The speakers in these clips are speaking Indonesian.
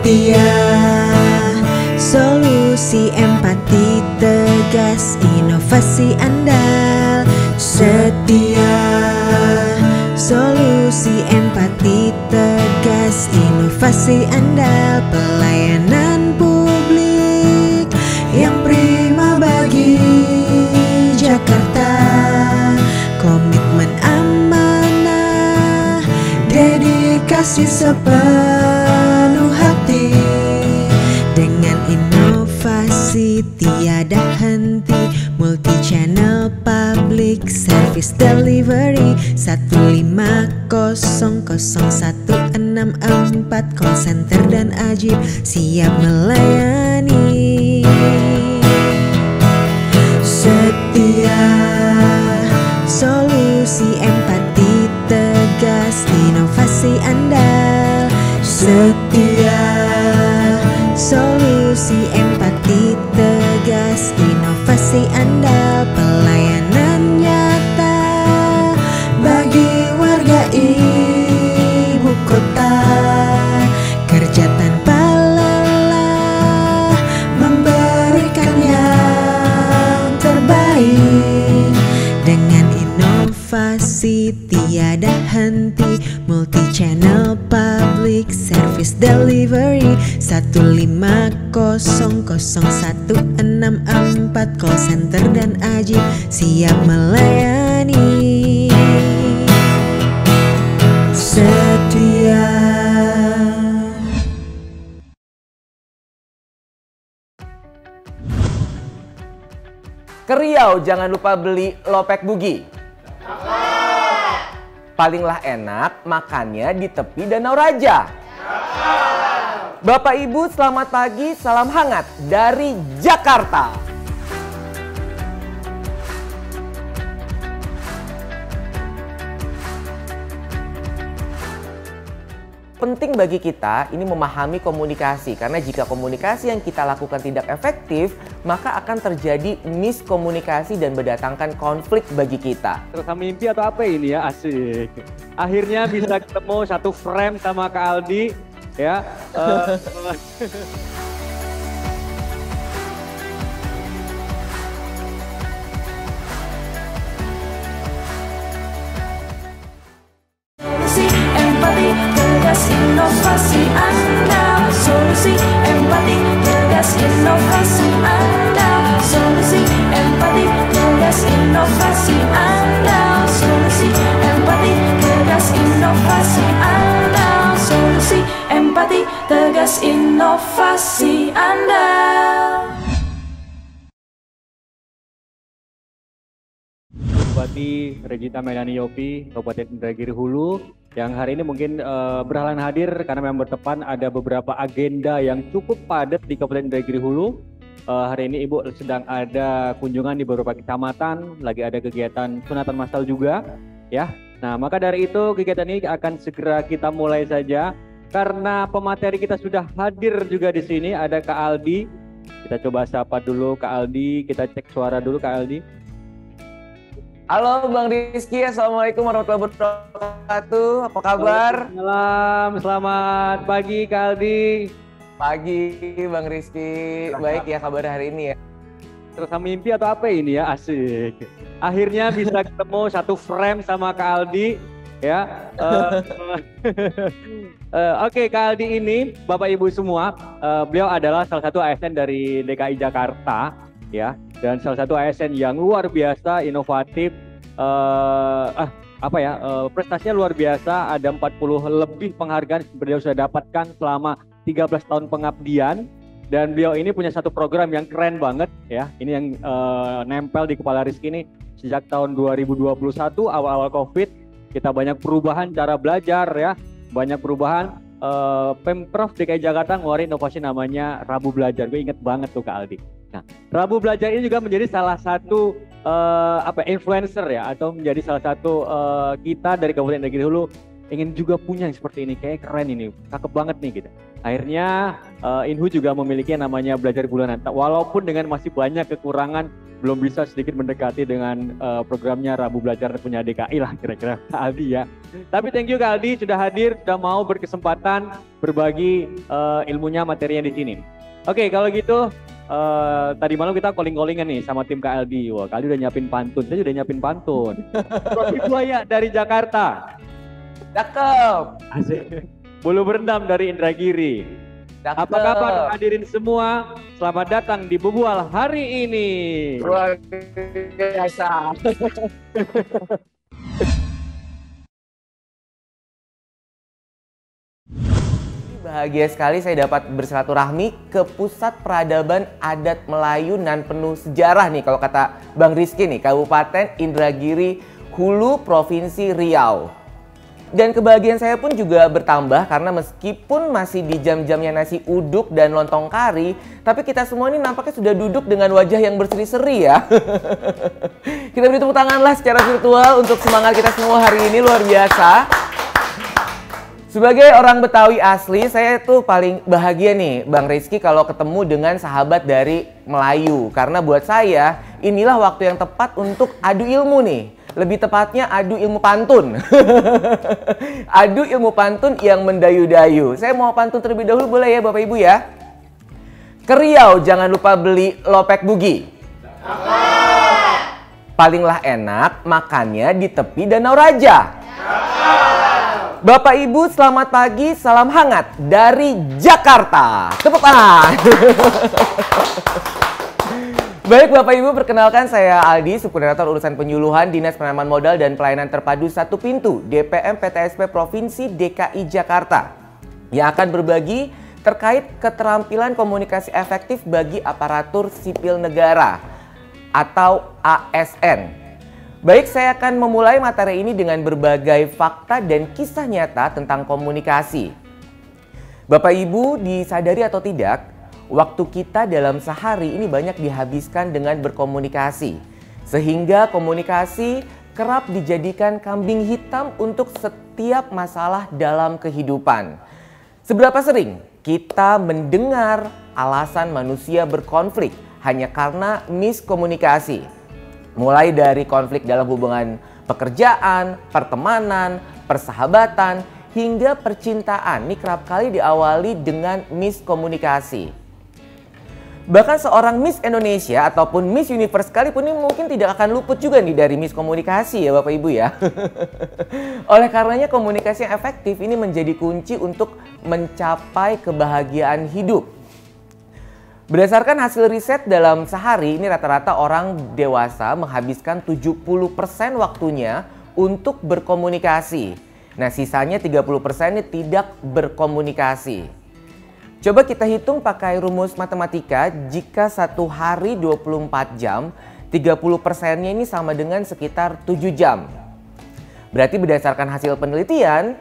Setia, solusi empati tegas, inovasi andal. Setia, solusi empati tegas, inovasi andal. Pelayanan publik yang prima bagi Jakarta. Komitmen amanah, dedikasi sepenuh hati. Dengan inovasi tiada henti, multi channel public service delivery 1500164, call center dan ajib siap melayani. Setia, solusi empati tegas, inovasi andal. Setia, solusi empati tegas, inovasi andal. Pelayanan nyata bagi warga ibu kota. Kerja tanpa lelah, memberikan yang terbaik. Dengan inovasi tiada henti, multi channel public service delivery 1500164, call center dan ajib siap melayani. Setia. Ke Riau jangan lupa beli lopek bugi. Palinglah enak makannya di tepi Danau Raja. Bapak Ibu selamat pagi, salam hangat dari Jakarta. Penting bagi kita ini memahami komunikasi, karena jika komunikasi yang kita lakukan tidak efektif, maka akan terjadi miskomunikasi dan mendatangkan konflik bagi kita. Terus mimpi atau apa ini ya, asik. Akhirnya bisa ketemu satu frame sama Kak Aldi ya. Inovasi Anda, solusi empati tegas, inovasi Anda, solusi empati tegas, inovasi Anda, solusi empati tegas, inovasi Anda, solusi empati tegas, inovasi Anda. Bupati Regita Melani Yopi, Kabupaten Indragiri Hulu, yang hari ini mungkin berhalangan hadir karena memang bertepatan ada beberapa agenda yang cukup padat di Kabupaten Indragiri Hulu. Hari ini Ibu sedang ada kunjungan di beberapa kecamatan, lagi ada kegiatan sunatan massal juga, ya. Nah, maka dari itu kegiatan ini akan segera kita mulai saja karena pemateri kita sudah hadir juga di sini. Ada Kak Aldi. Kita coba sapa dulu Kak Aldi, kita cek suara dulu Kak Aldi. Halo Bang Rizky, Assalamualaikum warahmatullahi wabarakatuh. Apa kabar? Salam, selamat pagi Kak Aldi. Pagi Bang Rizky, baik ya kabar hari ini ya? Terus mimpi atau apa ini ya, asik. Akhirnya bisa ketemu satu frame sama Kak Aldi ya. Oke, Kak Aldi ini Bapak Ibu semua, beliau adalah salah satu ASN dari DKI Jakarta ya. Dan salah satu ASN yang luar biasa, inovatif, prestasinya luar biasa. Ada 40 lebih penghargaan beliau sudah dapatkan selama 13 tahun pengabdian. Dan beliau ini punya satu program yang keren banget ya. Ini yang nempel di kepala Rizky ini sejak tahun 2021 awal-awal COVID. Kita banyak perubahan cara belajar ya, banyak perubahan. Pemprov DKI Jakarta ngeluarin inovasi namanya Rabu Belajar. Gue inget banget tuh Kak Aldi. Nah, Rabu Belajar ini juga menjadi salah satu influencer ya, atau menjadi salah satu kita dari Kabupaten Indragiri Hulu ingin juga punya yang seperti ini, kayak keren ini, cakep banget nih gitu. Akhirnya Inhu juga memiliki yang namanya belajar bulanan. Walaupun dengan masih banyak kekurangan, belum bisa sedikit mendekati dengan programnya Rabu Belajar punya DKI lah kira-kira Kak Aldi ya. Tapi thank you Kak Aldi sudah hadir, sudah mau berkesempatan berbagi ilmunya, materinya di sini. Oke, kalau gitu tadi malam kita calling-callingan nih sama tim Kak Aldi. Wah, Kak Aldi udah nyiapin pantun, saya udah nyiapin pantun. Profi Buaya dari Jakarta. Cakep. Asik. Bulu berendam dari Indragiri. Cakep. Apa kabar hadirin semua? Selamat datang di Bubual hari ini. Luar biasa. Bahagia sekali saya dapat bersilaturahmi ke Pusat Peradaban Adat Melayu nan penuh sejarah nih kalau kata Bang Rizky nih, Kabupaten Indragiri Hulu, Provinsi Riau. Dan kebahagiaan saya pun juga bertambah karena meskipun masih di jam-jamnya nasi uduk dan lontong kari, tapi kita semua ini nampaknya sudah duduk dengan wajah yang berseri-seri ya. Kita beri tepuk tangan lah secara virtual untuk semangat kita semua hari ini, luar biasa. Sebagai orang Betawi asli, saya tuh paling bahagia nih Bang Rizky kalau ketemu dengan sahabat dari Melayu. Karena buat saya, inilah waktu yang tepat untuk adu ilmu nih. Lebih tepatnya adu ilmu pantun. Adu ilmu pantun yang mendayu-dayu. Saya mau pantun terlebih dahulu boleh ya Bapak Ibu ya? Ke Riau jangan lupa beli lopek bugi. Palinglah enak makannya di tepi Danau Raja. Bapak Ibu selamat pagi, salam hangat dari Jakarta. Tepuk tangan. Baik Bapak Ibu, perkenalkan saya Aldi, Subkoordinator Urusan Penyuluhan Dinas Penanaman Modal dan Pelayanan Terpadu Satu Pintu DPM PTSP Provinsi DKI Jakarta, yang akan berbagi terkait keterampilan komunikasi efektif bagi aparatur sipil negara atau ASN. Baik, saya akan memulai materi ini dengan berbagai fakta dan kisah nyata tentang komunikasi. Bapak Ibu, disadari atau tidak, waktu kita dalam sehari ini banyak dihabiskan dengan berkomunikasi. Sehingga komunikasi kerap dijadikan kambing hitam untuk setiap masalah dalam kehidupan. Seberapa sering kita mendengar alasan manusia berkonflik hanya karena miskomunikasi? Mulai dari konflik dalam hubungan pekerjaan, pertemanan, persahabatan, hingga percintaan. Ini kerap kali diawali dengan miskomunikasi. Bahkan seorang Miss Indonesia ataupun Miss Universe sekalipun ini mungkin tidak akan luput juga nih dari miskomunikasi ya Bapak Ibu ya. Oleh karenanya komunikasi yang efektif ini menjadi kunci untuk mencapai kebahagiaan hidup. Berdasarkan hasil riset dalam sehari ini rata-rata orang dewasa menghabiskan 70% waktunya untuk berkomunikasi. Nah sisanya 30% ini tidak berkomunikasi. Coba kita hitung pakai rumus matematika, jika satu hari 24 jam, 30%-nya ini sama dengan sekitar 7 jam. Berarti berdasarkan hasil penelitian,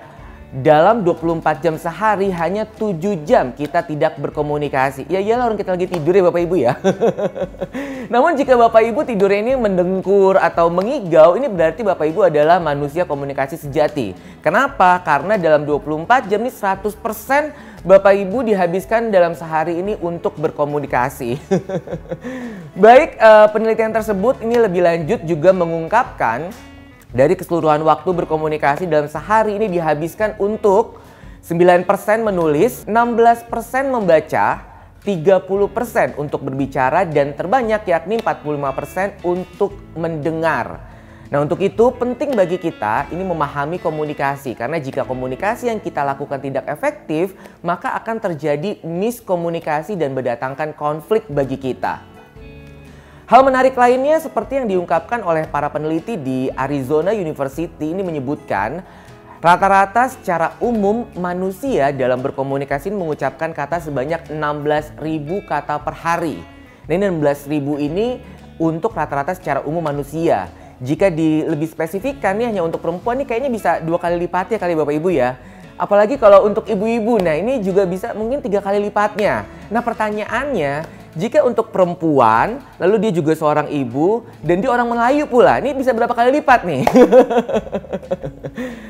dalam 24 jam sehari hanya 7 jam kita tidak berkomunikasi. Ya iyalah orang kita lagi tidur ya Bapak Ibu ya. Namun jika Bapak Ibu tidurnya ini mendengkur atau mengigau, ini berarti Bapak Ibu adalah manusia komunikasi sejati. Kenapa? Karena dalam 24 jam ini 100% Bapak Ibu dihabiskan dalam sehari ini untuk berkomunikasi. Baik, penelitian tersebut ini lebih lanjut juga mengungkapkan dari keseluruhan waktu berkomunikasi dalam sehari ini dihabiskan untuk 9% menulis, 16% membaca, 30% untuk berbicara, dan terbanyak yakni 45% untuk mendengar. Nah untuk itu penting bagi kita ini memahami komunikasi. Karena jika komunikasi yang kita lakukan tidak efektif, maka akan terjadi miskomunikasi dan mendatangkan konflik bagi kita. Hal menarik lainnya seperti yang diungkapkan oleh para peneliti di Arizona University ini menyebutkan rata-rata secara umum manusia dalam berkomunikasi mengucapkan kata sebanyak 16.000 kata per hari. Nah 16.000 ini untuk rata-rata secara umum manusia. Jika lebih spesifikkan nih hanya untuk perempuan nih kayaknya bisa 2 kali lipatnya kali Bapak Ibu ya. Apalagi kalau untuk ibu-ibu, nah ini juga bisa mungkin 3 kali lipatnya. Nah pertanyaannya, Jika untuk perempuan, lalu dia juga seorang ibu, dan dia orang Melayu pula, ini bisa berapa kali lipat nih?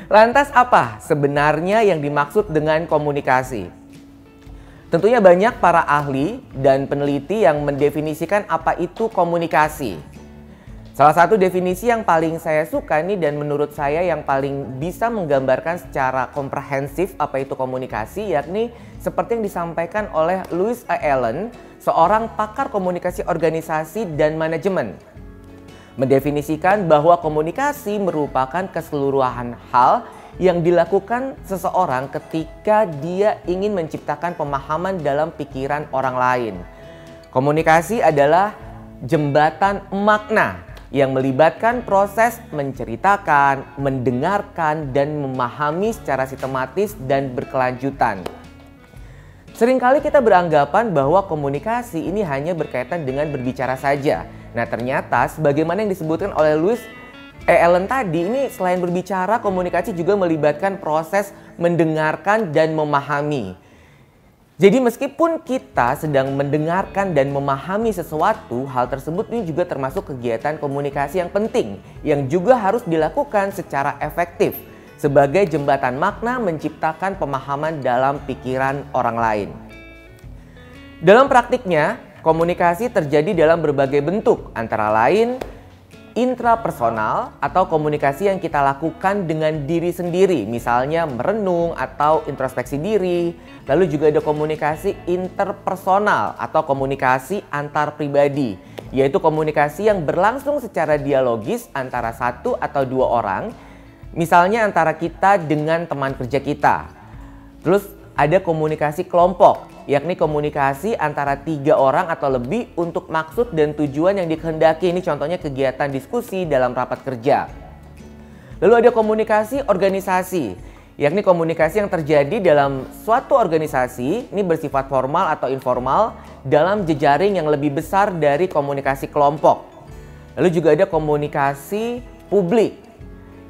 Lantas apa sebenarnya yang dimaksud dengan komunikasi? Tentunya banyak para ahli dan peneliti yang mendefinisikan apa itu komunikasi. Salah satu definisi yang paling saya suka nih dan menurut saya yang paling bisa menggambarkan secara komprehensif apa itu komunikasi, yakni seperti yang disampaikan oleh Louis A. Allen, seorang pakar komunikasi organisasi dan manajemen. Mendefinisikan bahwa komunikasi merupakan keseluruhan hal yang dilakukan seseorang ketika dia ingin menciptakan pemahaman dalam pikiran orang lain. Komunikasi adalah jembatan makna yang melibatkan proses menceritakan, mendengarkan, dan memahami secara sistematis dan berkelanjutan. Seringkali kita beranggapan bahwa komunikasi ini hanya berkaitan dengan berbicara saja. Nah, ternyata sebagaimana yang disebutkan oleh Louis A. Allen tadi, ini selain berbicara, komunikasi juga melibatkan proses mendengarkan dan memahami. Jadi meskipun kita sedang mendengarkan dan memahami sesuatu, hal tersebut ini juga termasuk kegiatan komunikasi yang penting yang juga harus dilakukan secara efektif sebagai jembatan makna menciptakan pemahaman dalam pikiran orang lain. Dalam praktiknya, komunikasi terjadi dalam berbagai bentuk, antara lain intrapersonal atau komunikasi yang kita lakukan dengan diri sendiri, misalnya merenung atau introspeksi diri. Lalu juga ada komunikasi interpersonal atau komunikasi antar pribadi, yaitu komunikasi yang berlangsung secara dialogis antara satu atau dua orang, misalnya antara kita dengan teman kerja kita. Terus ada komunikasi kelompok, yakni komunikasi antara 3 orang atau lebih untuk maksud dan tujuan yang dikehendaki. Ini contohnya kegiatan diskusi dalam rapat kerja. Lalu ada komunikasi organisasi, yakni komunikasi yang terjadi dalam suatu organisasi, ini bersifat formal atau informal dalam jejaring yang lebih besar dari komunikasi kelompok. Lalu juga ada komunikasi publik,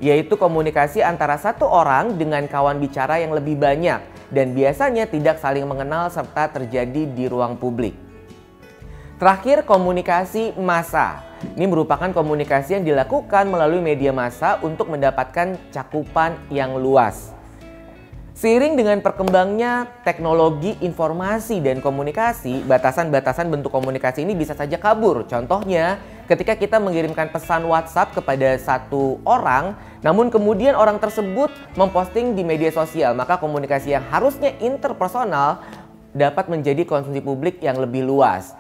yaitu komunikasi antara satu orang dengan kawan bicara yang lebih banyak dan biasanya tidak saling mengenal serta terjadi di ruang publik. Terakhir, komunikasi massa. Ini merupakan komunikasi yang dilakukan melalui media massa untuk mendapatkan cakupan yang luas. Seiring dengan perkembangnya teknologi informasi dan komunikasi, batasan-batasan bentuk komunikasi ini bisa saja kabur. Contohnya, ketika kita mengirimkan pesan WhatsApp kepada satu orang, namun kemudian orang tersebut memposting di media sosial, maka komunikasi yang harusnya interpersonal dapat menjadi konsumsi publik yang lebih luas.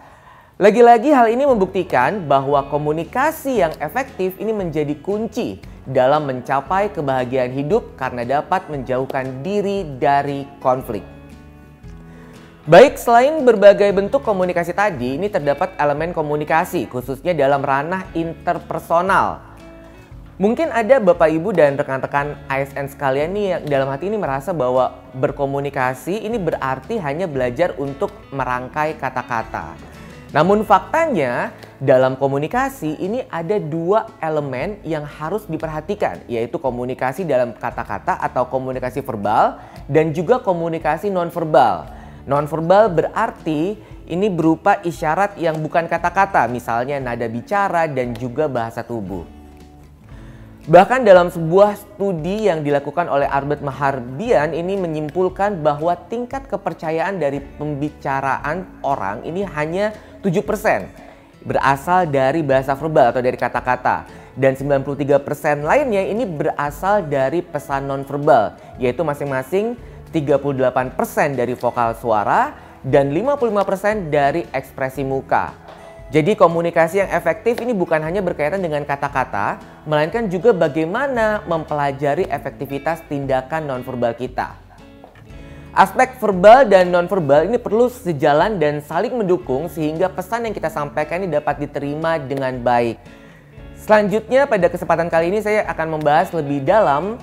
Lagi-lagi hal ini membuktikan bahwa komunikasi yang efektif ini menjadi kunci dalam mencapai kebahagiaan hidup karena dapat menjauhkan diri dari konflik. Baik, selain berbagai bentuk komunikasi tadi, ini terdapat elemen komunikasi khususnya dalam ranah interpersonal. Mungkin ada Bapak Ibu dan rekan-rekan ASN sekalian nih yang dalam hati ini merasa bahwa berkomunikasi ini berarti hanya belajar untuk merangkai kata-kata. Namun faktanya dalam komunikasi ini ada 2 elemen yang harus diperhatikan, yaitu komunikasi dalam kata-kata atau komunikasi verbal dan juga komunikasi nonverbal. Nonverbal berarti ini berupa isyarat yang bukan kata-kata, misalnya nada bicara dan juga bahasa tubuh. Bahkan dalam sebuah studi yang dilakukan oleh Albert Maharbian ini menyimpulkan bahwa tingkat kepercayaan dari pembicaraan orang ini hanya 7% berasal dari bahasa verbal atau dari kata-kata, dan 93% lainnya ini berasal dari pesan nonverbal, yaitu masing-masing 38% dari vokal suara dan 55% dari ekspresi muka. Jadi komunikasi yang efektif ini bukan hanya berkaitan dengan kata-kata, melainkan juga bagaimana mempelajari efektivitas tindakan nonverbal kita. Aspek verbal dan nonverbal ini perlu sejalan dan saling mendukung sehingga pesan yang kita sampaikan ini dapat diterima dengan baik. Selanjutnya pada kesempatan kali ini saya akan membahas lebih dalam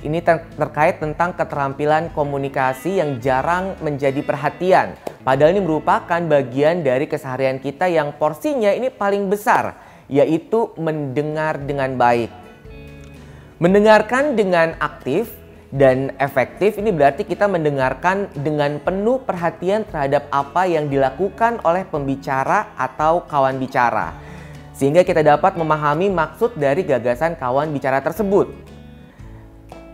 ini terkait tentang keterampilan komunikasi yang jarang menjadi perhatian. Padahal ini merupakan bagian dari keseharian kita yang porsinya ini paling besar, yaitu mendengar dengan baik. Mendengarkan dengan aktif dan efektif ini berarti kita mendengarkan dengan penuh perhatian terhadap apa yang dilakukan oleh pembicara atau kawan bicara. Sehingga kita dapat memahami maksud dari gagasan kawan bicara tersebut.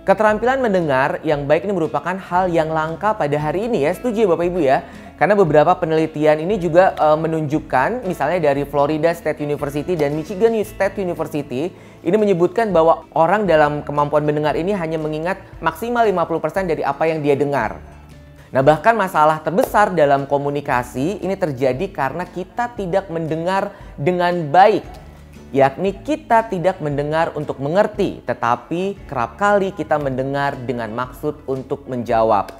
Keterampilan mendengar yang baik ini merupakan hal yang langka pada hari ini ya, setuju ya Bapak Ibu ya? Karena beberapa penelitian ini juga menunjukkan, misalnya dari Florida State University dan Michigan State University, ini menyebutkan bahwa orang dalam kemampuan mendengar ini hanya mengingat maksimal 50% dari apa yang dia dengar. Nah, bahkan masalah terbesar dalam komunikasi ini terjadi karena kita tidak mendengar dengan baik. Yakni kita tidak mendengar untuk mengerti, tetapi kerap kali kita mendengar dengan maksud untuk menjawab.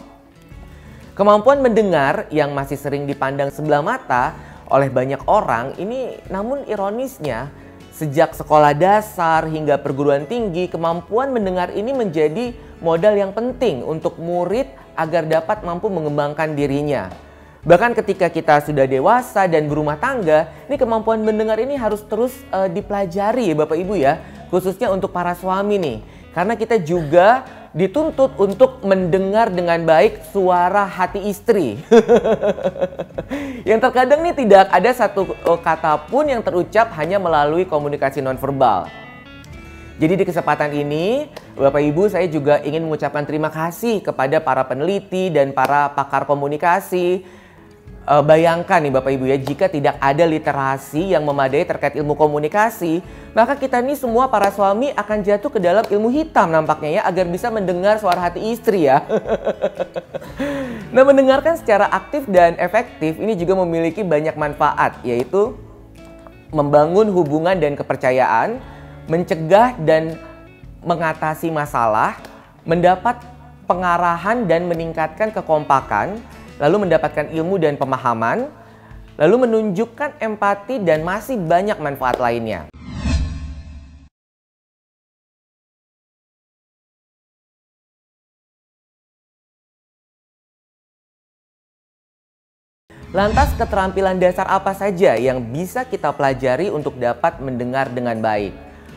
Kemampuan mendengar yang masih sering dipandang sebelah mata oleh banyak orang ini, namun ironisnya sejak sekolah dasar hingga perguruan tinggi, kemampuan mendengar ini menjadi modal yang penting untuk murid agar dapat mampu mengembangkan dirinya. Bahkan ketika kita sudah dewasa dan berumah tangga, ini kemampuan mendengar ini harus terus dipelajari ya Bapak Ibu ya. Khususnya untuk para suami nih. Karena kita juga dituntut untuk mendengar dengan baik suara hati istri. Yang terkadang nih tidak ada satu kata pun yang terucap hanya melalui komunikasi nonverbal. Jadi di kesempatan ini, Bapak Ibu, saya juga ingin mengucapkan terima kasih kepada para peneliti dan para pakar komunikasi. Bayangkan nih Bapak Ibu ya, jika tidak ada literasi yang memadai terkait ilmu komunikasi, maka kita nih semua para suami akan jatuh ke dalam ilmu hitam nampaknya ya, agar bisa mendengar suara hati istri ya. Nah, mendengarkan secara aktif dan efektif ini juga memiliki banyak manfaat, yaitu membangun hubungan dan kepercayaan, mencegah dan mengatasi masalah, mendapat pengarahan dan meningkatkan kekompakan, lalu mendapatkan ilmu dan pemahaman, lalu menunjukkan empati dan masih banyak manfaat lainnya. Lantas keterampilan dasar apa saja yang bisa kita pelajari untuk dapat mendengar dengan baik?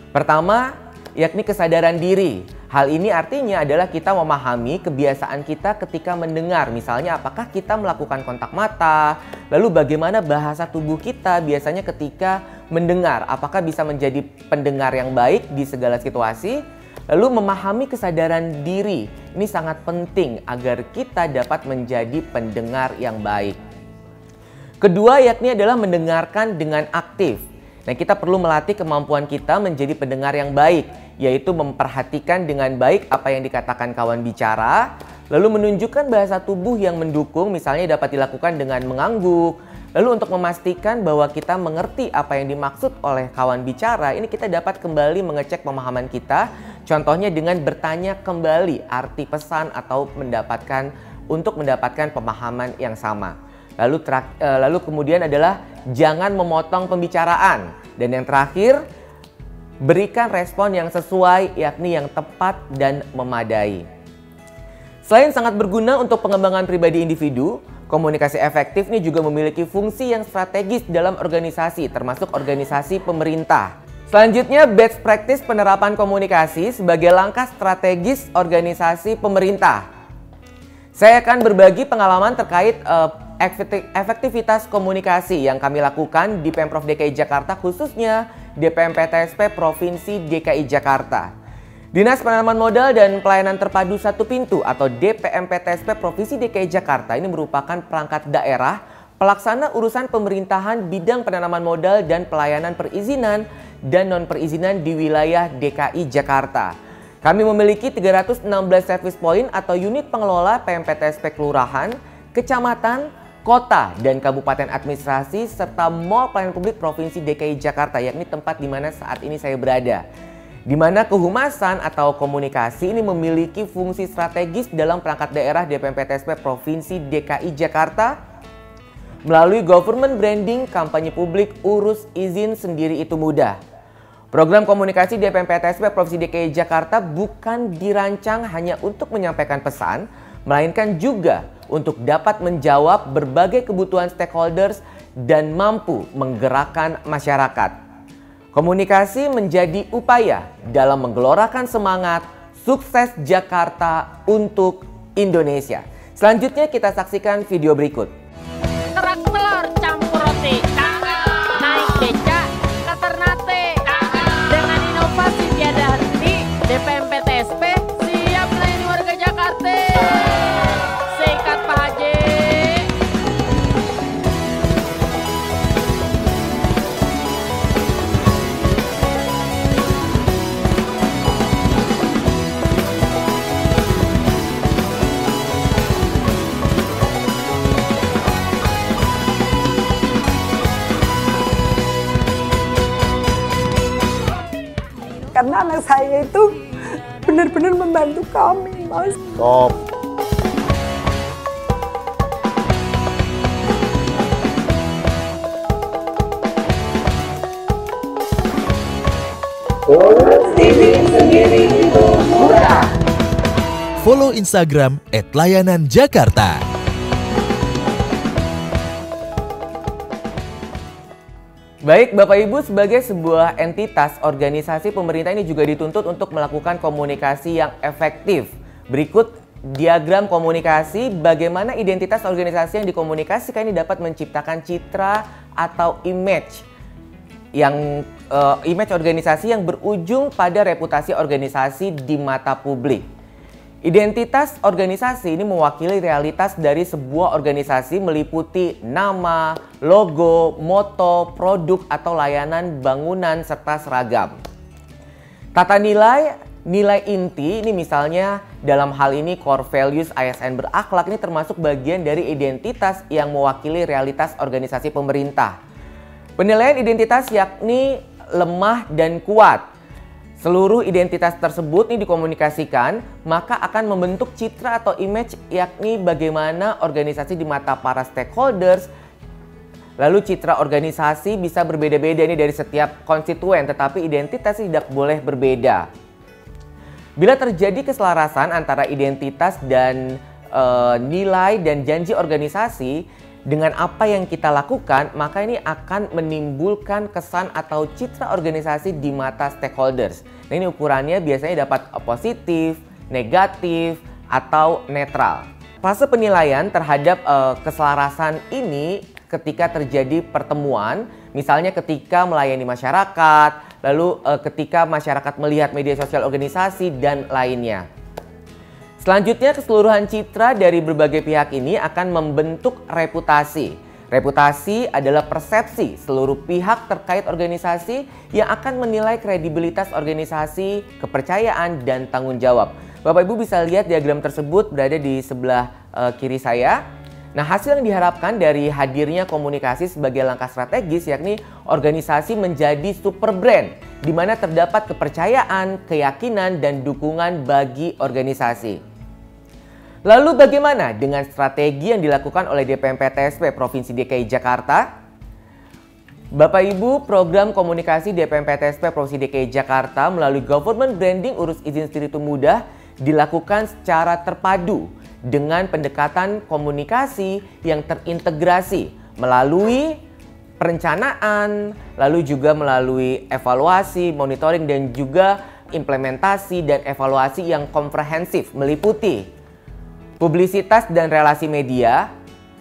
Pertama, yakni kesadaran diri. Hal ini artinya adalah kita memahami kebiasaan kita ketika mendengar. Misalnya apakah kita melakukan kontak mata, lalu bagaimana bahasa tubuh kita biasanya ketika mendengar. Apakah bisa menjadi pendengar yang baik di segala situasi? Lalu memahami kesadaran diri. Ini sangat penting agar kita dapat menjadi pendengar yang baik. Kedua yakni adalah mendengarkan dengan aktif. Nah, kita perlu melatih kemampuan kita menjadi pendengar yang baik, yaitu memperhatikan dengan baik apa yang dikatakan kawan bicara, lalu menunjukkan bahasa tubuh yang mendukung, misalnya dapat dilakukan dengan mengangguk. Lalu untuk memastikan bahwa kita mengerti apa yang dimaksud oleh kawan bicara, ini kita dapat kembali mengecek pemahaman kita, contohnya dengan bertanya kembali arti pesan atau mendapatkan pemahaman yang sama. Lalu kemudian adalah jangan memotong pembicaraan. Dan yang terakhir, berikan respon yang sesuai, yakni yang tepat dan memadai. Selain sangat berguna untuk pengembangan pribadi individu, komunikasi efektif ini juga memiliki fungsi yang strategis dalam organisasi, termasuk organisasi pemerintah. Selanjutnya, best practice penerapan komunikasi sebagai langkah strategis organisasi pemerintah. Saya akan berbagi pengalaman terkait efektivitas komunikasi yang kami lakukan di Pemprov DKI Jakarta, khususnya DPMPTSP Provinsi DKI Jakarta. Dinas Penanaman Modal dan Pelayanan Terpadu Satu Pintu atau DPMPTSP Provinsi DKI Jakarta ini merupakan perangkat daerah pelaksana urusan pemerintahan bidang penanaman modal dan pelayanan perizinan dan non-perizinan di wilayah DKI Jakarta. Kami memiliki 316 service point atau unit pengelola PMPTSP kelurahan, kecamatan, kota, dan kabupaten administrasi, serta mall pelayanan publik Provinsi DKI Jakarta, yakni tempat di mana saat ini saya berada. Di mana kehumasan atau komunikasi ini memiliki fungsi strategis dalam perangkat daerah DPMPTSP Provinsi DKI Jakarta melalui government branding, kampanye publik, urus izin sendiri itu mudah. Program komunikasi DPMPTSP Provinsi DKI Jakarta bukan dirancang hanya untuk menyampaikan pesan, melainkan juga untuk dapat menjawab berbagai kebutuhan stakeholders dan mampu menggerakkan masyarakat. Komunikasi menjadi upaya dalam menggelorakan semangat, Sukses Jakarta untuk Indonesia. Selanjutnya kita saksikan video berikut. Kerak telur campur roti, naik beca ke Ternate. Dengan inovasi tiada henti, DPMPTSP siap melayani warga Jakarta. Sikat Pak Haji. Karena anak saya itu benar-benar membantu kami, Mas. Stop. Follow Instagram @layananjakarta. Baik Bapak Ibu, sebagai sebuah entitas organisasi pemerintah ini juga dituntut untuk melakukan komunikasi yang efektif. Berikut diagram komunikasi, bagaimana identitas organisasi yang dikomunikasikan ini dapat menciptakan citra atau image organisasi yang berujung pada reputasi organisasi di mata publik. Identitas organisasi ini mewakili realitas dari sebuah organisasi meliputi nama, logo, moto, produk atau layanan, bangunan, serta seragam. Tata nilai, nilai inti ini misalnya dalam hal ini core values ASN berakhlak ini termasuk bagian dari identitas yang mewakili realitas organisasi pemerintah. Penilaian identitas yakni lemah dan kuat. Seluruh identitas tersebut ini dikomunikasikan, maka akan membentuk citra atau image yakni bagaimana organisasi di mata para stakeholders. Lalu citra organisasi bisa berbeda-beda ini dari setiap konstituen, tetapi identitas tidak boleh berbeda. Bila terjadi keselarasan antara identitas dan nilai dan janji organisasi dengan apa yang kita lakukan, maka ini akan menimbulkan kesan atau citra organisasi di mata stakeholders. Nah, ini ukurannya biasanya dapat positif, negatif, atau netral. Fase penilaian terhadap keselarasan ini ketika terjadi pertemuan, misalnya ketika melayani masyarakat, lalu ketika masyarakat melihat media sosial organisasi, dan lainnya. Selanjutnya, keseluruhan citra dari berbagai pihak ini akan membentuk reputasi. Reputasi adalah persepsi seluruh pihak terkait organisasi yang akan menilai kredibilitas organisasi, kepercayaan, dan tanggung jawab. Bapak Ibu bisa lihat diagram tersebut berada di sebelah kiri saya. Nah, hasil yang diharapkan dari hadirnya komunikasi sebagai langkah strategis yakni organisasi menjadi super brand, di mana terdapat kepercayaan, keyakinan, dan dukungan bagi organisasi. Lalu bagaimana dengan strategi yang dilakukan oleh DPMPTSP Provinsi DKI Jakarta? Bapak Ibu, program komunikasi DPMPTSP Provinsi DKI Jakarta melalui Government Branding Urus Izin Stiritu Muda dilakukan secara terpadu dengan pendekatan komunikasi yang terintegrasi melalui perencanaan, lalu juga melalui evaluasi, monitoring, dan juga implementasi dan evaluasi yang komprehensif meliputi publisitas dan relasi media,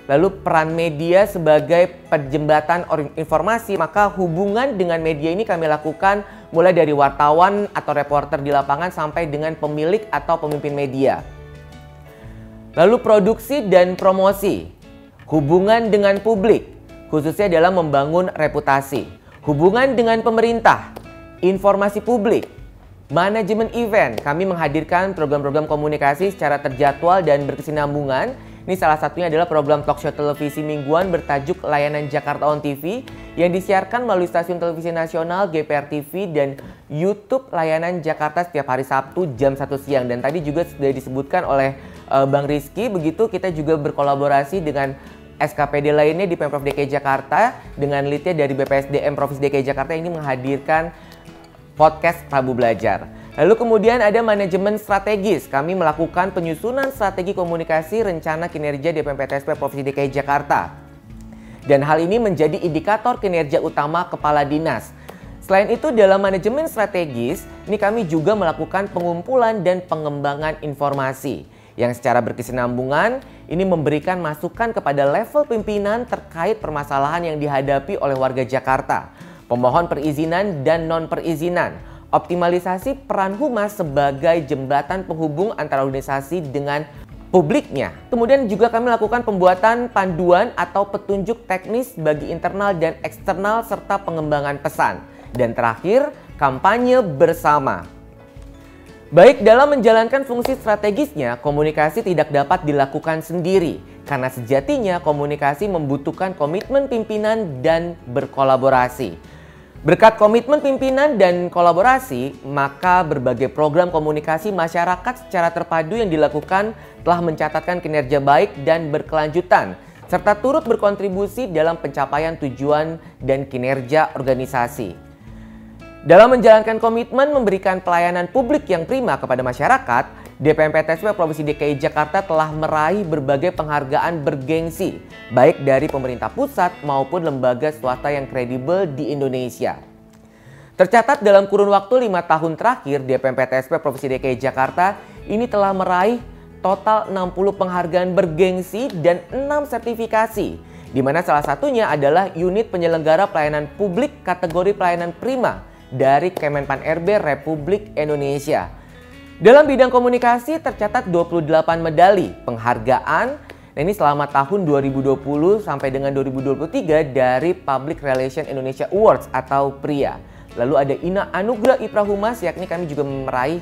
lalu peran media sebagai penjembatan informasi. Maka hubungan dengan media ini kami lakukan mulai dari wartawan atau reporter di lapangan sampai dengan pemilik atau pemimpin media. Lalu produksi dan promosi, hubungan dengan publik, khususnya dalam membangun reputasi, hubungan dengan pemerintah, informasi publik, manajemen event. Kami menghadirkan program-program komunikasi secara terjadwal dan berkesinambungan. Ini salah satunya adalah program talk show televisi mingguan bertajuk Layanan Jakarta on TV yang disiarkan melalui stasiun televisi nasional, GPR TV, dan YouTube Layanan Jakarta setiap hari Sabtu jam 1 siang. Dan tadi juga sudah disebutkan oleh Bang Rizky, begitu kita juga berkolaborasi dengan SKPD lainnya di Pemprov DKI Jakarta dengan leadnya dari BPSDM Provinsi DKI Jakarta ini menghadirkan podcast Rabu Belajar. Lalu kemudian ada manajemen strategis. Kami melakukan penyusunan strategi komunikasi rencana kinerja DPMPTSP Provinsi DKI Jakarta. Dan hal ini menjadi indikator kinerja utama kepala dinas. Selain itu, dalam manajemen strategis, ini kami juga melakukan pengumpulan dan pengembangan informasi yang secara berkesinambungan ini memberikan masukan kepada level pimpinan terkait permasalahan yang dihadapi oleh warga Jakarta, pemohon perizinan dan non-perizinan, optimalisasi peran humas sebagai jembatan penghubung antara organisasi dengan publiknya. Kemudian juga kami lakukan pembuatan panduan atau petunjuk teknis bagi internal dan eksternal serta pengembangan pesan. Dan terakhir, kampanye bersama. Baik, dalam menjalankan fungsi strategisnya, komunikasi tidak dapat dilakukan sendiri. Karena sejatinya komunikasi membutuhkan komitmen pimpinan dan berkolaborasi. Berkat komitmen pimpinan dan kolaborasi, maka berbagai program komunikasi masyarakat secara terpadu yang dilakukan telah mencatatkan kinerja baik dan berkelanjutan, serta turut berkontribusi dalam pencapaian tujuan dan kinerja organisasi. Dalam menjalankan komitmen memberikan pelayanan publik yang prima kepada masyarakat, DPMPTSP Provinsi DKI Jakarta telah meraih berbagai penghargaan bergengsi, baik dari pemerintah pusat maupun lembaga swasta yang kredibel di Indonesia. Tercatat dalam kurun waktu 5 tahun terakhir, DPMPTSP Provinsi DKI Jakarta ini telah meraih total 60 penghargaan bergengsi dan 6 sertifikasi, di mana salah satunya adalah unit penyelenggara pelayanan publik kategori pelayanan prima dari Kemenpan RB Republik Indonesia. Dalam bidang komunikasi tercatat 28 medali penghargaan, ini selama tahun 2020 sampai dengan 2023 dari Public Relation Indonesia Awards atau PRIA. Lalu ada Anugerah Ipra Humas, yakni kami juga meraih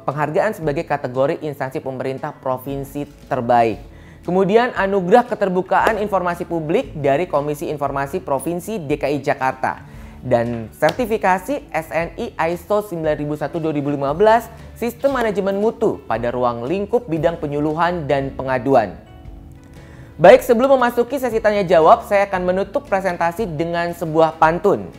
penghargaan sebagai kategori instansi pemerintah provinsi terbaik. Kemudian Anugerah Keterbukaan Informasi Publik dari Komisi Informasi Provinsi DKI Jakarta. Dan sertifikasi SNI ISO 9001-2015 Sistem Manajemen Mutu pada ruang lingkup bidang penyuluhan dan pengaduan. Baik, sebelum memasuki sesi tanya jawab, saya akan menutup presentasi dengan sebuah pantun.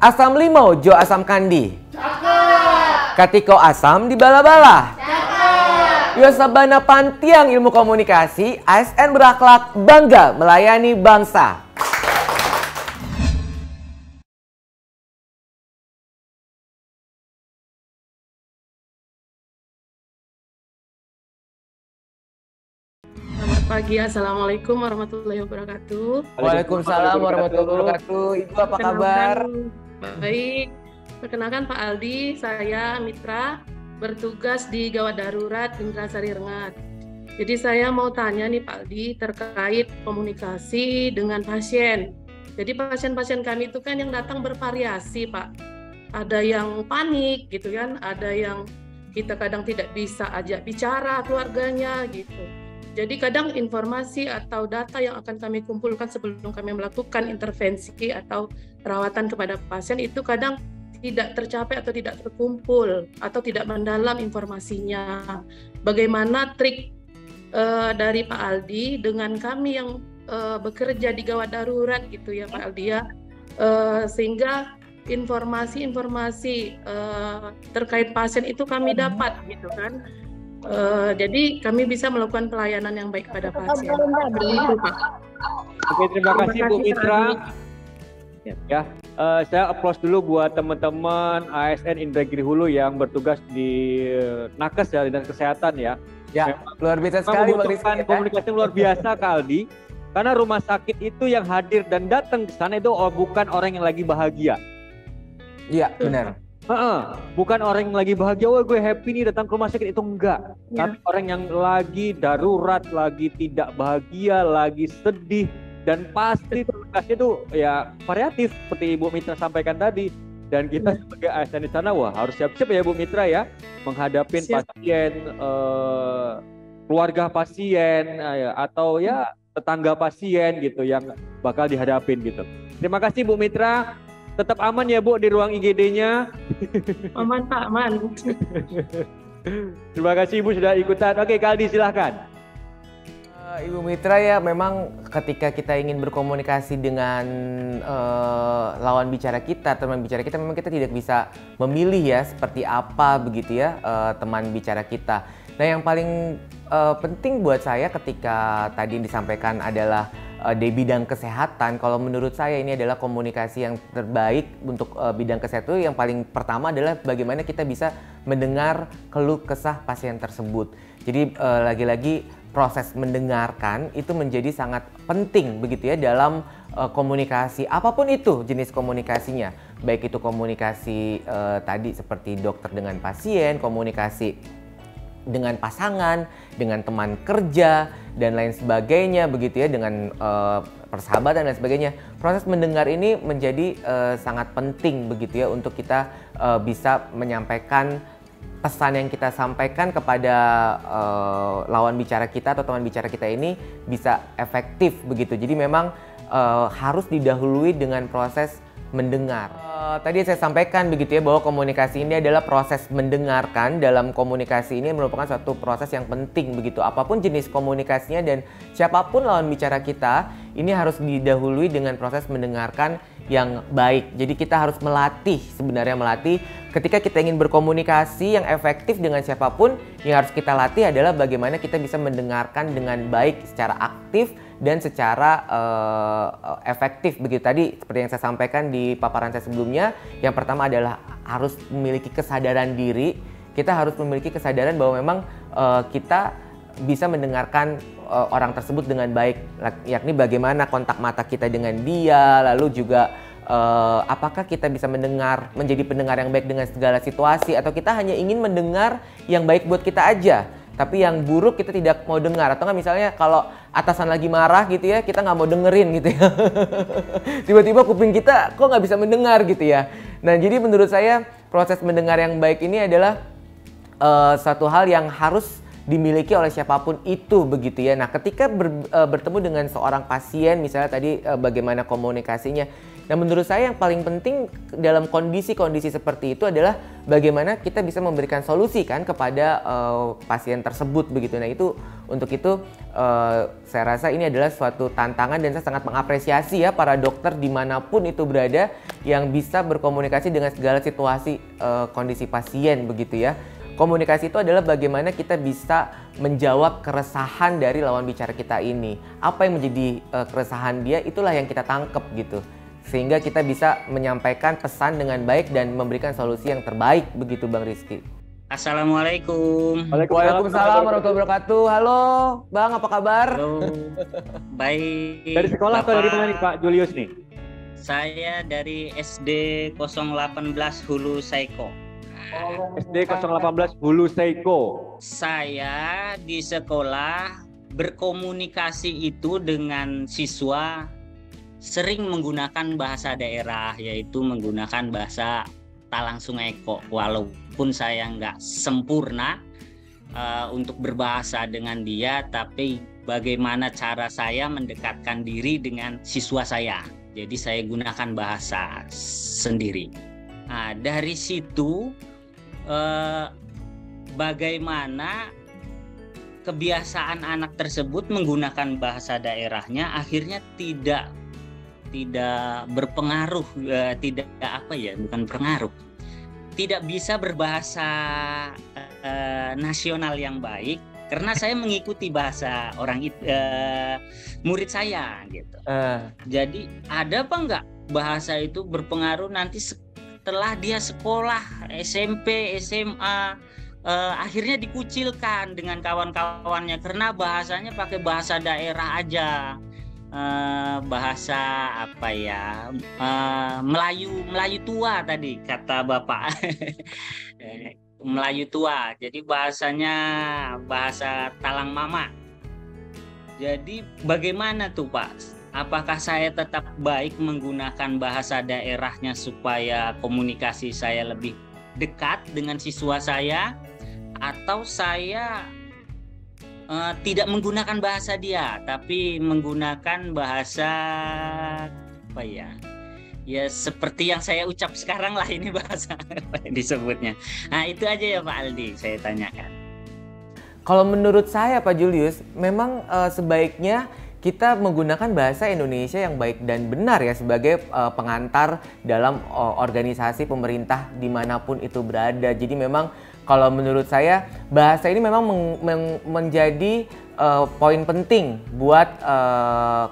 Asam limau jo asam kandi. Cakep. Katiko asam di bala-bala. Cakep. Yosabana pantiang ilmu komunikasi, ASN berakhlak bangga melayani bangsa. Pagi, Assalamualaikum warahmatullahi wabarakatuh. Waalaikumsalam warahmatullahi wabarakatuh. Ibu apa kabar? Baik, perkenalkan Pak Aldi, saya Mitra, bertugas di Gawat Darurat Indrasari Rengat. Jadi saya mau tanya nih Pak Aldi terkait komunikasi dengan pasien. Jadi pasien-pasien kami itu kan yang datang bervariasi Pak. Ada yang panik gitu kan, ada yang kita kadang tidak bisa ajak bicara keluarganya gitu. Jadi kadang informasi atau data yang akan kami kumpulkan sebelum kami melakukan intervensi atau perawatan kepada pasien itu kadang tidak tercapai atau tidak terkumpul atau tidak mendalam informasinya. Bagaimana trik dari Pak Aldi dengan kami yang bekerja di gawat darurat gitu ya Pak Aldi ya, sehingga informasi-informasi terkait pasien itu kami dapat gitu kan. Jadi kami bisa melakukan pelayanan yang baik pada pasien. Itu, Pak. Oke, terima kasih Bu Mitra. Ya, saya applause dulu buat teman-teman ASN Indragiri Hulu yang bertugas di Nakes ya, Dinas Kesehatan ya. Ya, luar biasa sekali Bang Rizky. Komunikasi luar biasa Kak Aldi. Karena rumah sakit itu yang hadir dan datang ke sana itu bukan orang yang lagi bahagia. Iya, benar. Bukan orang yang lagi bahagia, wah gue happy nih datang ke rumah sakit, itu enggak. Ya. Tapi orang yang lagi darurat, lagi tidak bahagia, lagi sedih, dan pasti tugasnya itu ya variatif seperti Ibu Mitra sampaikan tadi. Dan kita sebagai ASN di sana, wah harus siap-siap ya Bu Mitra ya, menghadapin pasien, keluarga pasien, atau ya tetangga pasien gitu yang bakal dihadapin gitu. Terima kasih Bu Mitra. Tetap aman ya Bu di ruang IGD-nya. Aman Pak, aman. Terima kasih Ibu sudah ikutan. Oke, Kak Aldi silahkan. Ibu Mitra ya, memang ketika kita ingin berkomunikasi dengan lawan bicara kita, teman bicara kita, memang kita tidak bisa memilih ya seperti apa begitu ya teman bicara kita. Nah yang paling penting buat saya ketika tadi yang disampaikan adalah di bidang kesehatan, kalau menurut saya ini adalah komunikasi yang terbaik untuk bidang kesehatan. Yang paling pertama adalah bagaimana kita bisa mendengar keluh kesah pasien tersebut. Jadi lagi-lagi proses mendengarkan itu menjadi sangat penting begitu ya dalam komunikasi apapun itu jenis komunikasinya, baik itu komunikasi tadi seperti dokter dengan pasien, komunikasi dengan pasangan, dengan teman kerja dan lain sebagainya begitu ya, dengan persahabatan dan sebagainya. Proses mendengar ini menjadi sangat penting begitu ya untuk kita bisa menyampaikan pesan yang kita sampaikan kepada lawan bicara kita atau teman bicara kita ini bisa efektif begitu. Jadi memang harus didahului dengan proses mendengar. Tadi saya sampaikan begitu ya bahwa komunikasi ini adalah proses mendengarkan. Dalam komunikasi ini merupakan suatu proses yang penting begitu. Apapun jenis komunikasinya dan siapapun lawan bicara kita, ini harus didahului dengan proses mendengarkan yang baik. Jadi kita harus melatih, sebenarnya melatih ketika kita ingin berkomunikasi yang efektif dengan siapapun, yang harus kita latih adalah bagaimana kita bisa mendengarkan dengan baik, secara aktif dan secara efektif begitu. Tadi seperti yang saya sampaikan di paparan saya sebelumnya, yang pertama adalah harus memiliki kesadaran diri. Kita harus memiliki kesadaran bahwa memang kita bisa mendengarkan orang tersebut dengan baik, yakni bagaimana kontak mata kita dengan dia, lalu juga apakah kita bisa menjadi pendengar yang baik dengan segala situasi, atau kita hanya ingin mendengar yang baik buat kita aja, tapi yang buruk kita tidak mau dengar. Atau nggak misalnya kalau atasan lagi marah gitu ya, kita nggak mau dengerin gitu ya. Tiba-tiba kuping kita kok nggak bisa mendengar gitu ya. Nah jadi menurut saya proses mendengar yang baik ini adalah satu hal yang harus dimiliki oleh siapapun itu begitu ya. Nah ketika bertemu dengan seorang pasien misalnya tadi bagaimana komunikasinya. Nah menurut saya yang paling penting dalam kondisi-kondisi seperti itu adalah bagaimana kita bisa memberikan solusi kan kepada pasien tersebut begitu. Nah untuk itu saya rasa ini adalah suatu tantangan dan saya sangat mengapresiasi ya para dokter dimanapun itu berada yang bisa berkomunikasi dengan segala situasi kondisi pasien begitu ya. Komunikasi itu adalah bagaimana kita bisa menjawab keresahan dari lawan bicara kita ini. Apa yang menjadi keresahan dia, itulah yang kita tangkep gitu. Sehingga kita bisa menyampaikan pesan dengan baik dan memberikan solusi yang terbaik begitu Bang Rizky. Assalamualaikum. Waalaikumsalam warahmatullahi wabarakatuh. Halo Bang, apa kabar? Halo. Baik. Dari sekolah atau dari mana nih Pak Julius nih? Saya dari SD 018 Hulu Saiko. SD 018 Hulu Saiko. Saya di sekolah berkomunikasi itu dengan siswa sering menggunakan bahasa daerah, yaitu menggunakan bahasa Talang Sungai Ko. Walaupun saya nggak sempurna untuk berbahasa dengan dia, tapi bagaimana cara saya mendekatkan diri dengan siswa saya. Jadi saya gunakan bahasa sendiri. Nah, dari situ bagaimana kebiasaan anak tersebut menggunakan bahasa daerahnya akhirnya tidak berpengaruh, tidak bisa berbahasa nasional yang baik karena saya mengikuti bahasa murid saya gitu. Jadi ada apa enggak bahasa itu berpengaruh nanti setelah dia sekolah SMP, SMA, akhirnya dikucilkan dengan kawan-kawannya karena bahasanya pakai bahasa daerah aja, bahasa apa ya, Melayu tua tadi kata Bapak. Melayu tua, jadi bahasanya bahasa Talang Mama. Jadi bagaimana tuh Pak? Apakah saya tetap baik menggunakan bahasa daerahnya supaya komunikasi saya lebih dekat dengan siswa saya, atau saya tidak menggunakan bahasa dia tapi menggunakan bahasa apa ya? Ya seperti yang saya ucap sekarang lah, ini bahasa disebutnya. Nah itu aja ya Pak Aldi saya tanyakan. Kalau menurut saya Pak Julius, memang sebaiknya kita menggunakan bahasa Indonesia yang baik dan benar ya sebagai pengantar dalam organisasi pemerintah dimanapun itu berada. Jadi memang kalau menurut saya bahasa ini memang menjadi poin penting buat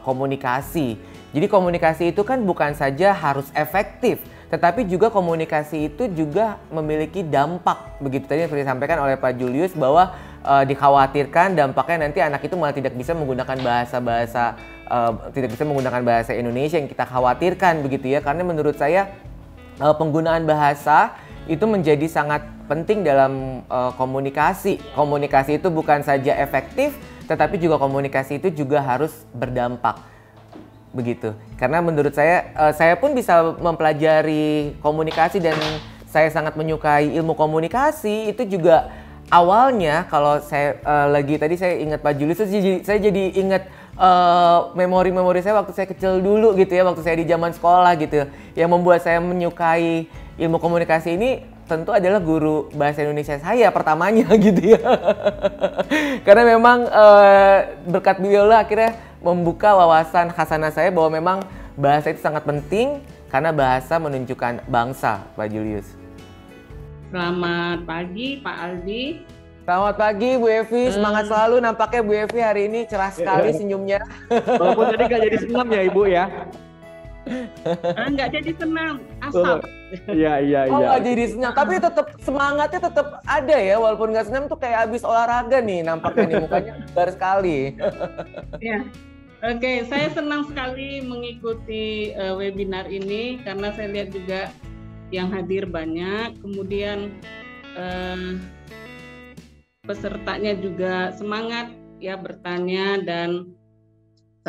komunikasi. Jadi komunikasi itu kan bukan saja harus efektif, tetapi juga komunikasi itu juga memiliki dampak. Begitu tadi yang seperti disampaikan oleh Pak Julius bahwa dikhawatirkan dampaknya nanti anak itu malah tidak bisa menggunakan bahasa Indonesia yang kita khawatirkan begitu ya. Karena menurut saya penggunaan bahasa itu menjadi sangat penting dalam komunikasi. Komunikasi itu bukan saja efektif, tetapi juga komunikasi itu juga harus berdampak. Begitu. Karena menurut saya pun bisa mempelajari komunikasi dan saya sangat menyukai ilmu komunikasi. Itu juga awalnya kalau saya tadi saya ingat Pak Julius, saya jadi ingat memori-memori saya waktu saya kecil dulu gitu ya, waktu saya di zaman sekolah gitu. Yang membuat saya menyukai ilmu komunikasi ini tentu adalah guru bahasa Indonesia saya pertamanya gitu ya. Karena memang berkat beliau lah akhirnya membuka wawasan khasanah saya bahwa memang bahasa itu sangat penting karena bahasa menunjukkan bangsa, Pak Julius. Selamat pagi Pak Aldi. Selamat pagi Bu Evi, semangat selalu nampaknya Bu Evi hari ini cerah sekali senyumnya. Walaupun tadi nggak jadi senam ya Ibu ya? Nggak jadi senam, asap. Iya. Oh nggak jadi senam, tapi tetap semangatnya tetap ada ya, walaupun nggak senam tuh kayak habis olahraga nih nampaknya nih mukanya segar sekali. Ya. Oke, saya senang sekali mengikuti webinar ini karena saya lihat juga yang hadir banyak, kemudian pesertanya juga semangat ya bertanya, dan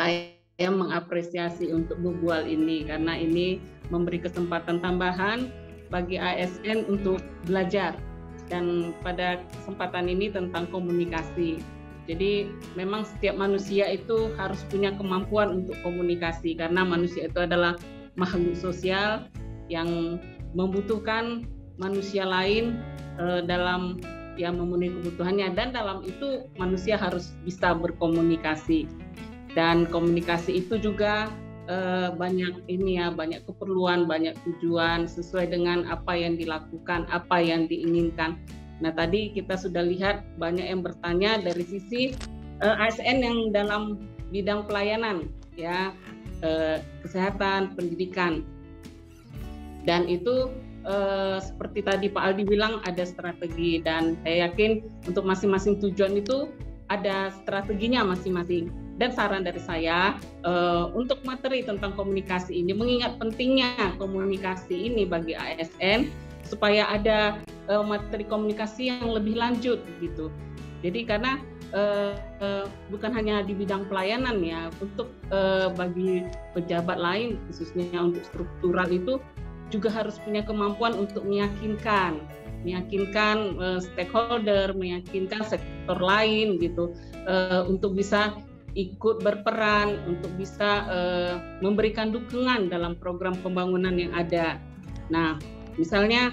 saya mengapresiasi untuk bubual ini karena ini memberi kesempatan tambahan bagi ASN untuk belajar, dan pada kesempatan ini tentang komunikasi. Jadi memang setiap manusia itu harus punya kemampuan untuk komunikasi karena manusia itu adalah makhluk sosial yang membutuhkan manusia lain dalam yang memenuhi kebutuhannya, dan dalam itu manusia harus bisa berkomunikasi. Dan komunikasi itu juga banyak keperluan, banyak tujuan sesuai dengan apa yang dilakukan, apa yang diinginkan. Nah, tadi kita sudah lihat banyak yang bertanya dari sisi ASN yang dalam bidang pelayanan ya, kesehatan, pendidikan. Dan itu seperti tadi Pak Aldi bilang ada strategi, dan saya yakin untuk masing-masing tujuan itu ada strateginya masing-masing. Dan saran dari saya untuk materi tentang komunikasi ini, mengingat pentingnya komunikasi ini bagi ASN supaya ada materi komunikasi yang lebih lanjut gitu. Jadi karena bukan hanya di bidang pelayanan ya, untuk bagi pejabat lain khususnya untuk struktural itu juga harus punya kemampuan untuk meyakinkan stakeholder, meyakinkan sektor lain gitu, untuk bisa ikut berperan, untuk bisa memberikan dukungan dalam program pembangunan yang ada. Nah, misalnya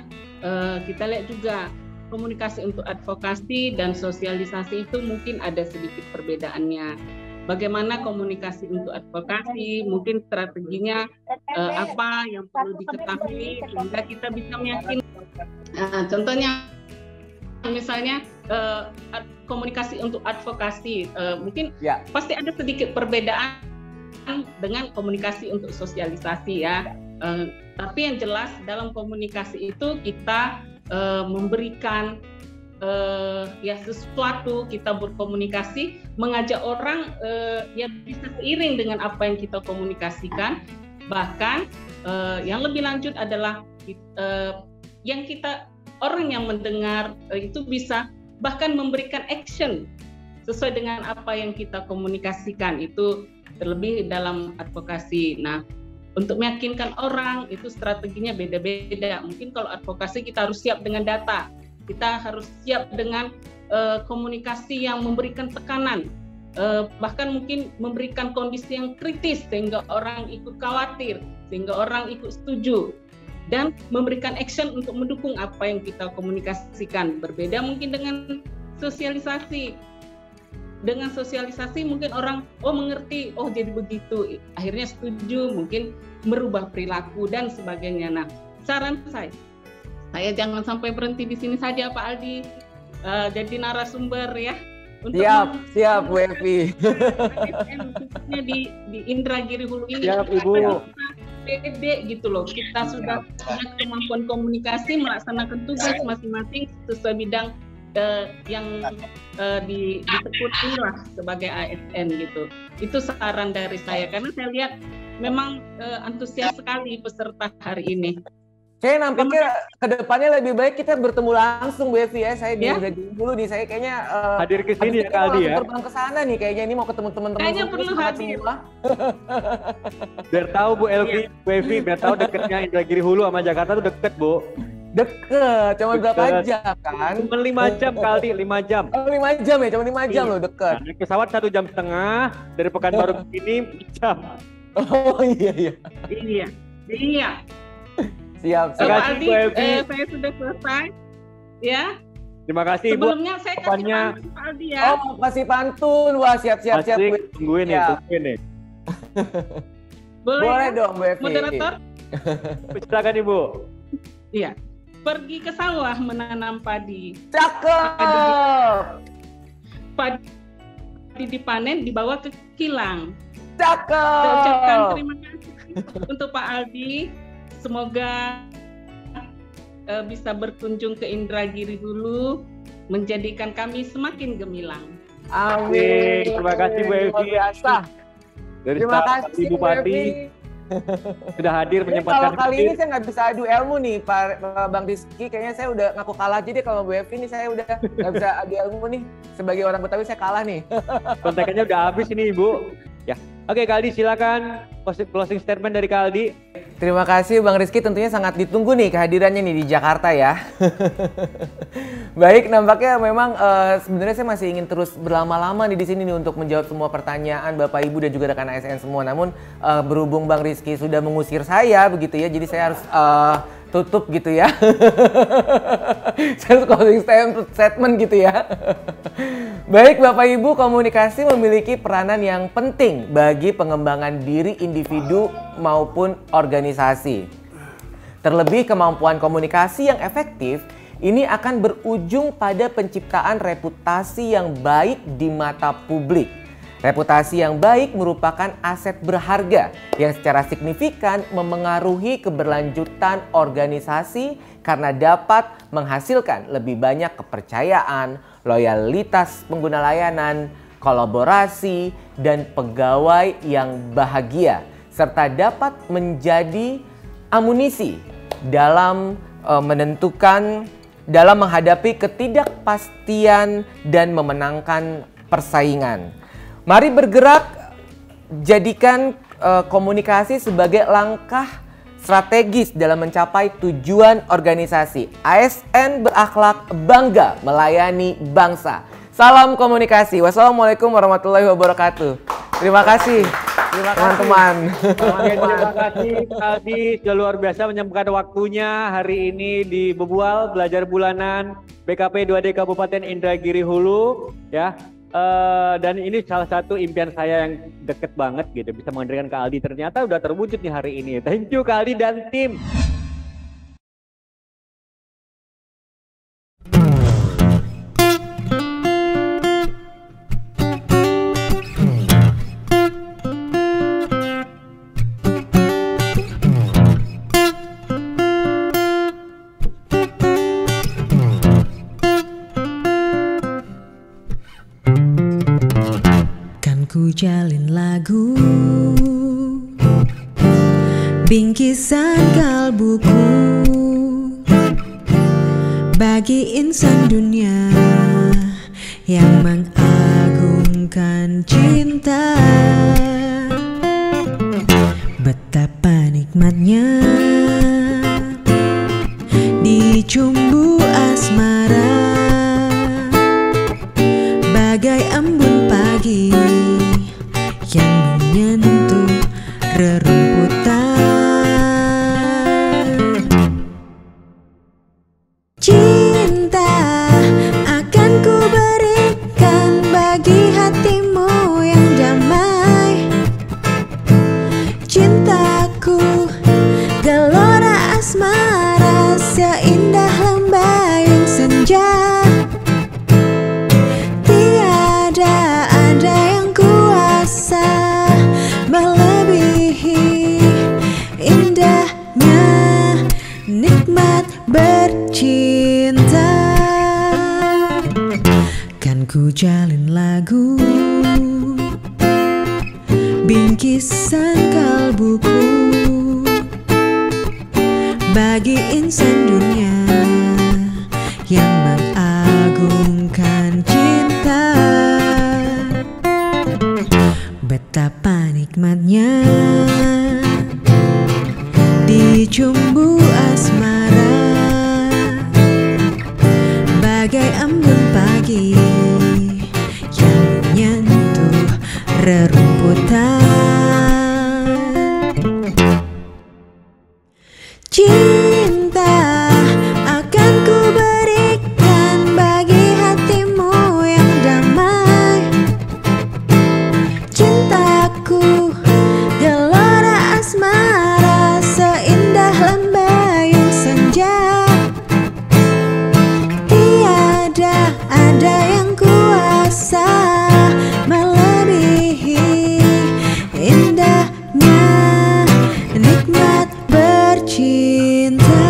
kita lihat juga komunikasi untuk advokasi dan sosialisasi itu mungkin ada sedikit perbedaannya. Bagaimana komunikasi untuk advokasi, mungkin strateginya apa yang perlu diketahui sehingga kita bisa meyakinkan. Contohnya misalnya komunikasi untuk advokasi, mungkin pasti ada sedikit perbedaan dengan komunikasi untuk sosialisasi ya. Tapi yang jelas dalam komunikasi itu kita memberikan ya sesuatu, kita berkomunikasi, mengajak orang yang bisa seiring dengan apa yang kita komunikasikan. Bahkan yang lebih lanjut adalah yang kita, orang yang mendengar itu bisa bahkan memberikan action sesuai dengan apa yang kita komunikasikan, itu terlebih dalam advokasi. Nah, untuk meyakinkan orang itu strateginya beda-beda. Mungkin kalau advokasi kita harus siap dengan data, kita harus siap dengan komunikasi yang memberikan tekanan, bahkan mungkin memberikan kondisi yang kritis sehingga orang ikut khawatir, sehingga orang ikut setuju, dan memberikan action untuk mendukung apa yang kita komunikasikan. Berbeda mungkin dengan sosialisasi. Dengan sosialisasi mungkin orang mengerti, jadi begitu, akhirnya setuju, mungkin merubah perilaku dan sebagainya. Nah, saran saya jangan sampai berhenti di sini saja Pak Aldi, jadi narasumber ya, Siap Bu Evi. Khususnya di Indragiri Hulu ini. Siap Ibu. Pede gitu loh, kita sudah punya kemampuan komunikasi, melaksanakan tugas masing-masing sesuai bidang yang ditekuni lah sebagai ASN gitu. Itu saran dari saya karena saya lihat memang antusias sekali peserta hari ini. Kayak nampaknya kedepannya lebih baik kita bertemu langsung Bu Evi ya. Saya di dulu nih, saya kayaknya hadir ke sini ya Kak Aldi ya. Terbang ke sana nih kayaknya, ini mau ketemu teman-teman. Kayaknya perlu hadir. Biar tahu Bu Evi, biar tahu deketnya Indragiri Hulu sama Jakarta tuh deket Bu. Deket, cuma berapa jam kan? Cuma 5 jam kali, 5 jam. Oh 5 jam ya, cuma 5 jam loh, deket. Naik pesawat 1,5 jam, dari Pekanbaru ke sini 4 jam. Oh iya. Siap. Pak Aldi, saya sudah selesai. Ya. Terima kasih Ibu. Sebelumnya saya kasih pantun Pak Aldi ya. Oh, kasih pantun. Wah, siap. Tungguin nih. Boleh dong, Bu Evi. Moderator? Silakan Ibu. Iya. Pergi ke sawah menanam padi. Cakep. Padi dipanen dibawa ke kilang. Cakep. Saya ucapkan terima kasih untuk Pak Aldi. Semoga bisa berkunjung ke Indragiri Hulu, menjadikan kami semakin gemilang. Amin. Terima kasih Bu Evi. Terima kasih Ibu Bupati sudah hadir menyempatkan. Kalau kali ini saya nggak bisa adu ilmu nih, Pak Bang Rizky. Kayaknya saya udah ngaku kalah aja deh kalau Bu Evi ini, saya udah nggak bisa adu ilmu nih. Sebagai orang Betawi saya kalah nih. Kontekannya udah habis ini Ibu. Ya, oke Kak Aldi silakan closing statement dari Kak Aldi. Terima kasih Bang Rizky, tentunya sangat ditunggu nih kehadirannya nih di Jakarta ya. Baik, nampaknya memang sebenarnya saya masih ingin terus berlama-lama nih di sini nih untuk menjawab semua pertanyaan Bapak Ibu dan juga rekan ASN semua. Namun berhubung Bang Rizky sudah mengusir saya begitu ya, jadi saya harus tutup gitu ya. Saya closing statement gitu ya. Baik Bapak Ibu, komunikasi memiliki peranan yang penting bagi pengembangan diri individu maupun organisasi. Terlebih kemampuan komunikasi yang efektif ini akan berujung pada penciptaan reputasi yang baik di mata publik. Reputasi yang baik merupakan aset berharga yang secara signifikan memengaruhi keberlanjutan organisasi karena dapat menghasilkan lebih banyak kepercayaan, loyalitas pengguna layanan, kolaborasi, dan pegawai yang bahagia, serta dapat menjadi amunisi dalam menghadapi ketidakpastian dan memenangkan persaingan. Mari bergerak, jadikan komunikasi sebagai langkah strategis dalam mencapai tujuan organisasi. ASN berakhlak, bangga melayani bangsa. Salam komunikasi. Wassalamualaikum warahmatullahi wabarakatuh. Terima kasih teman-teman. Terima kasih Aldi, sudah luar biasa menyempatkan waktunya hari ini di Bebual Belajar Bulanan BKP 2D Kabupaten Indragiri Hulu ya. Dan ini salah satu impian saya yang deket banget gitu, bisa menghadirkan Kak Aldi, ternyata udah terwujud nih hari ini. Thank you Kak Aldi dan tim. Ku jalin lagu bingkisan kalbuku bagi insan dunia yang mengagungkan cinta. Betapa nikmatnya dicumbu asmara bagai embun pagi yang menyentuh rerumputan. Cinta akan ku berikan bagi hatimu yang damai, Ku jalin lagu bingkisan kalbuku bagi insan dunia yang mengagungkan cinta. Betapa nikmatnya dicumbu asmara bagai embun pagi yang menyentuh rerumputan. Cinta akan ku berikan bagi hatimu yang damai. Cintaku gelora asmara seindah lembayung senja. Tiada ada yang kuasa melebihi indahnya nikmat bercinta.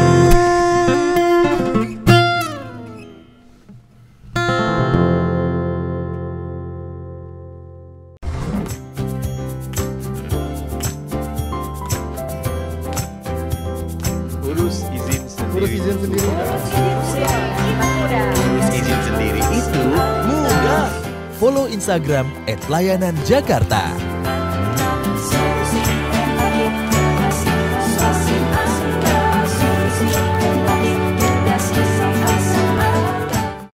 Urus izin sendiri. Urus izin sendiri itu mudah. Follow Instagram @layananjakarta.